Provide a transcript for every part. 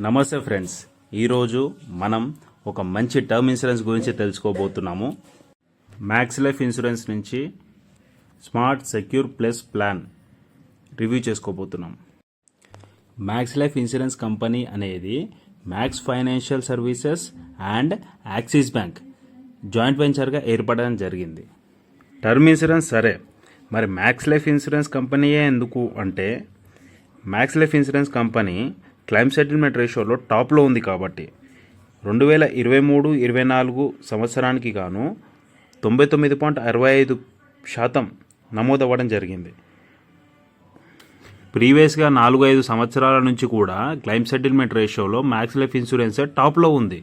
నమస్తే ఫ్రెండ్స్, ఈరోజు మనం ఒక మంచి టర్మ్ ఇన్సూరెన్స్ గురించి తెలుసుకోబోతున్నాము. మ్యాక్స్ లైఫ్ ఇన్సూరెన్స్ నుంచి smart secure plus plan review చేసుకోబోతున్నాం. మ్యాక్స్ లైఫ్ ఇన్సూరెన్స్ కంపెనీ అనేది Max Financial Services and Axis Bank joint వెంచర్గా ఏర్పడడం జరిగింది. టర్మ్ ఇన్సూరెన్స్ సరే, మరి మ్యాక్స్ లైఫ్ ఇన్సూరెన్స్ కంపెనీయే ఎందుకు అంటే, max Life Insurance company claim settlement రేషియోలో టాప్లో ఉంది కాబట్టి 2023-24 సంవత్సరానికి గాను 99.65% నమోదవ్వడం జరిగింది. ప్రీవియస్గా 4-5 సంవత్సరాల నుంచి కూడా క్లైమ్ సెటిల్మెంట్ రేషియోలో మ్యాక్స్ లైఫ్ ఇన్సూరెన్స్ టాప్లో ఉంది.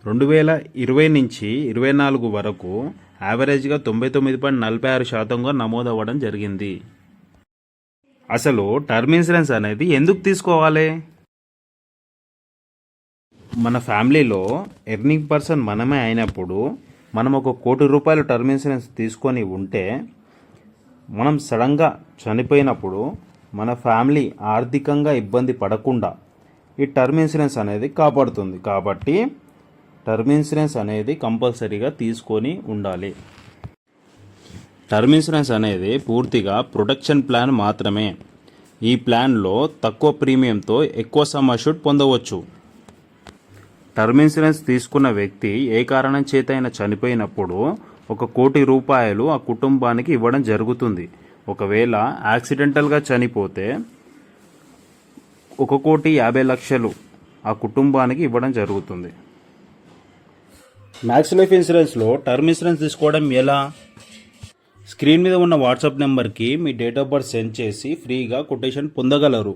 2020 నుంచి 24 వరకు యావరేజ్గా 99.46%గా నమోదవ్వడం జరిగింది. అసలు టర్మ్ ఇన్సూరెన్స్ అనేది ఎందుకు తీసుకోవాలి? మన ఫ్యామిలీలో ఎర్నింగ్ పర్సన్ మనమే అయినప్పుడు మనం ₹1 కోటి టర్మ్ ఇన్సూరెన్స్ తీసుకొని ఉంటే, మనం సడన్గా చనిపోయినప్పుడు మన ఫ్యామిలీ ఆర్థికంగా ఇబ్బంది పడకుండా ఈ టర్మ్ ఇన్సూరెన్స్ అనేది కాపాడుతుంది. కాబట్టి టర్మ్ ఇన్సూరెన్స్ అనేది కంపల్సరీగా తీసుకొని ఉండాలి. టర్మ్ ఇన్సూరెన్స్ అనేది పూర్తిగా ప్రొటెక్షన్ ప్లాన్ మాత్రమే. ఈ ప్లాన్లో తక్కువ ప్రీమియంతో ఎక్కువ సమ్ అష్యూర్డ్ పొందవచ్చు. టర్మ్ ఇన్సూరెన్స్ తీసుకున్న వ్యక్తి ఏ కారణం చేత అయినా చనిపోయినప్పుడు ₹1 కోటి ఆ కుటుంబానికి ఇవ్వడం జరుగుతుంది. ఒకవేళ యాక్సిడెంటల్గా చనిపోతే ₹1,50,00,000 ఆ కుటుంబానికి ఇవ్వడం జరుగుతుంది. మ్యాక్స్ లైఫ్ ఇన్సూరెన్స్లో టర్మ్ ఇన్సూరెన్స్ తీసుకోవడం ఎలా? స్క్రీన్ మీద ఉన్న వాట్సాప్ నెంబర్కి మీ డేట్ ఆఫ్ బర్త్ సెండ్ చేసి ఫ్రీగా కొటేషన్ పొందగలరు.